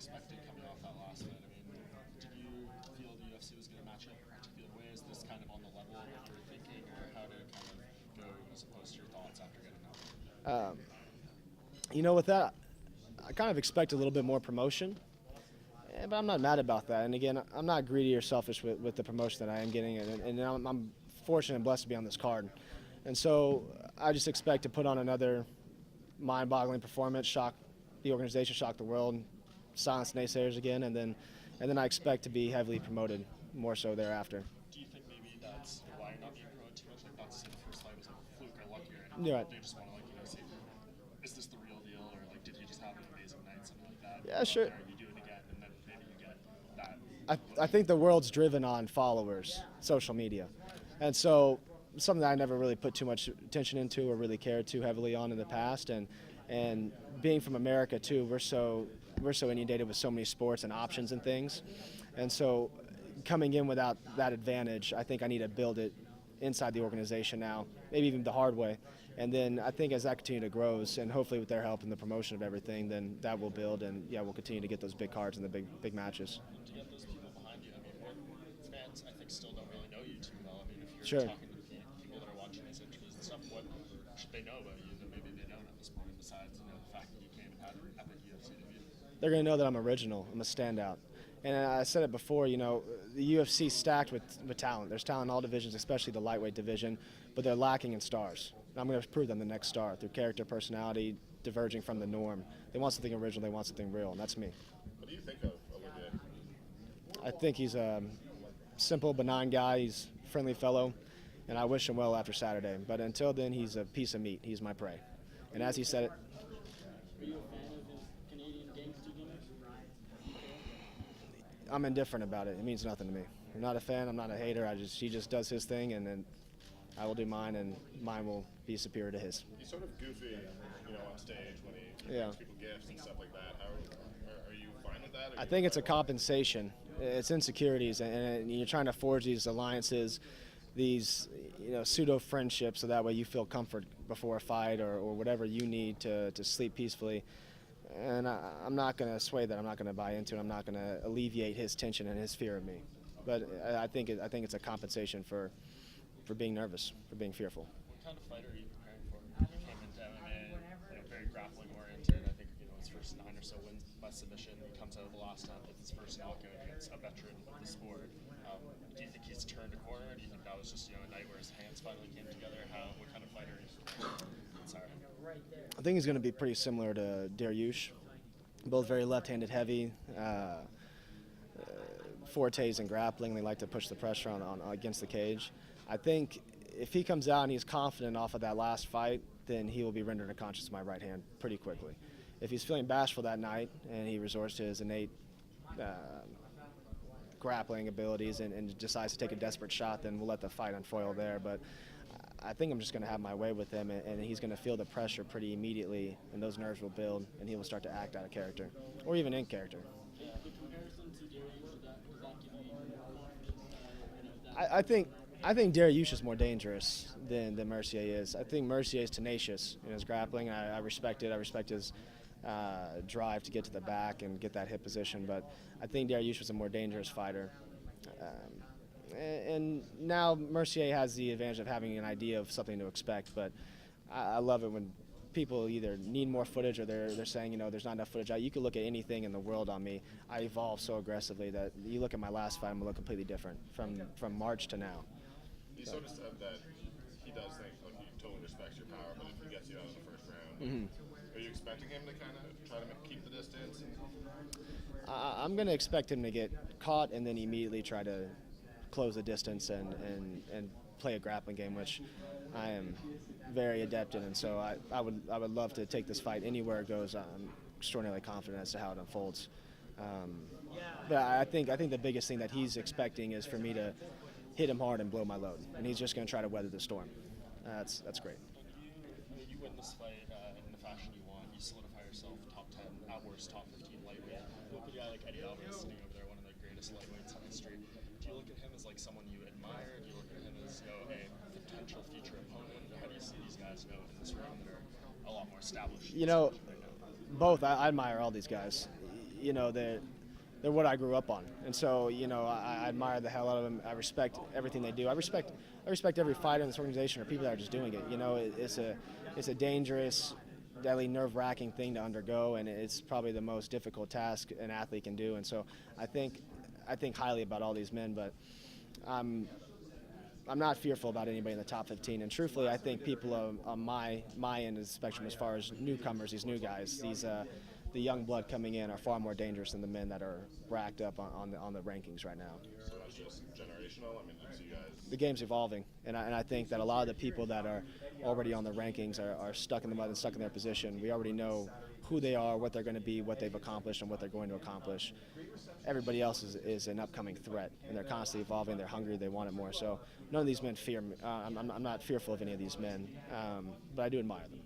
expected coming off that last fight? I mean, did you feel the UFC was going to match up in a particular way? Is this kind of on the level of what you were thinking, or how did it kind of go as opposed to your thoughts after getting out? With that, I kind of expect a little bit more promotion, but I'm not mad about that. And again, I'm not greedy or selfish with the promotion that I am getting, and I'm fortunate and blessed to be on this card. And so I just expect to put on another mind-boggling performance, shock the organization, shock the world, silence naysayers again, and then I expect to be heavily promoted more so thereafter. Do you think maybe that's why you're not being promoted too much? Like, not to say the first fight was like a fluke or lucky or anything. You're right. They just want to, see, is this the real deal, or like, did he just have an amazing night, something like that? Yeah, sure. Or you do it again, and then maybe you get that. I think the world's driven on followers, social media, and so something that I never really put too much attention into or really cared too heavily on in the past, and being from America too, we're so inundated with so many sports and options and things, and so coming in without that advantage, I think I need to build it inside the organization now, maybe even the hard way. And then I think as that continues to grows, and hopefully with their help in the promotion of everything, then that will build, and yeah, we'll continue to get those big cards and the big matches. To get those people behind you, I mean, fans, I think, still don't really know you too well. I mean, if you're Sure. talking to people that are watching these interviews and stuff, what should they know about you that maybe they don't at this point, besides the fact that you came and had an epic UFC debut? They're going to know that I'm original, I'm a standout. And I said it before, the UFC stacked with talent. There's talent in all divisions, especially the lightweight division, but they're lacking in stars. And I'm going to prove them the next star through character, personality, diverging from the norm. They want something original, they want something real, and that's me. What do you think of Olivier? I think he's a simple, benign guy. He's a friendly fellow, and I wish him well after Saturday. But until then, he's a piece of meat. He's my prey. And as he said it, Are you a fan of his Canadian gangster gimmick? I'm indifferent about it. It means nothing to me. I'm not a fan. I'm not a hater. He just does his thing, and then I will do mine, and mine will be superior to his. He's sort of goofy, on stage when he Yeah. gives people gifts and stuff like that. Are you fine with that? I think it's a compensation. It's insecurities, and you're trying to forge these alliances, these pseudo friendships, so that way you feel comfort before a fight or whatever you need to sleep peacefully. And I'm not going to sway that. I'm not going to buy into it. I'm not going to alleviate his tension and his fear of me. But I think it's a compensation for being nervous, for being fearful. What kind of fighter are you preparing for? You came into MMA, very grappling oriented. I think his first 9 or so wins by submission. He comes out of the last time with his first knockout against a veteran of the sport. Do you think he's turned a corner? Do you think that was just a night where his hands finally came together? What kind of fighter is he? Sorry. I think he's going to be pretty similar to Dariush. Both very left-handed heavy. Fortes in grappling. They like to push the pressure on against the cage. I think if he comes out and he's confident off of that last fight, then he will be rendered unconscious to my right hand pretty quickly. If he's feeling bashful that night and he resorts to his innate grappling abilities and decides to take a desperate shot, then we'll let the fight unfold there. But I think I'm just going to have my way with him, and he's going to feel the pressure pretty immediately, and those nerves will build, and he will start to act out of character, or even in character. Yeah, the comparison to Dariush, does that give you more confidence? I think Dariush is more dangerous than Mercier is. I think Mercier is tenacious in his grappling. I respect it. I respect his drive to get to the back and get that hip position. But I think Dariush was a more dangerous fighter. And now Mercier has the advantage of having an idea of something to expect. But I love it when people either need more footage or they're saying, there's not enough footage. You could look at anything in the world on me. I evolve so aggressively that you look at my last fight, I'm going to look completely different from March to now. He sort of said that he does think he totally respects your power, but if he gets you out in the first round, are you expecting him to kind of try to keep the distance? I'm going to expect him to get caught and then immediately try to close the distance and play a grappling game, which I am very adept in, and so I would love to take this fight anywhere it goes. I'm extraordinarily confident as to how it unfolds. But I think the biggest thing that he's expecting is for me to hit him hard and blow my load, and he's just going to try to weather the storm. That's great. You win this fight in the fashion you want. You solidify yourself top 10, at worst top 15 lightweight. You look at a guy like Eddie Alvarez sitting over there, one of the greatest lightweights on history. Do you look at him as someone you admire? Do you look at him as a potential future opponent? How do you see these guys in this room that are a lot more established? Both. I admire all these guys. you know, they're what I grew up on, and so, you know, I admire the hell out of them. I respect everything they do. I respect every fighter in this organization or people that are just doing it. You know, it's a dangerous, deadly, nerve-wracking thing to undergo, and it's probably the most difficult task an athlete can do. And so I think highly about all these men, but I'm not fearful about anybody in the top 15. And truthfully, I think people on my end of the spectrum, as far as newcomers, these new guys, the young blood coming in, are far more dangerous than the men that are racked up on the rankings right now. So that's just generational. I mean, it's you guys. The game's evolving, and I think that a lot of the people that are already on the rankings are stuck in the mud and stuck in their position. We already know who they are, what they're going to be, what they've accomplished, and what they're going to accomplish. Everybody else is an upcoming threat, and they're constantly evolving. They're hungry. They want it more. So none of these men fear me. I'm not fearful of any of these men, but I do admire them.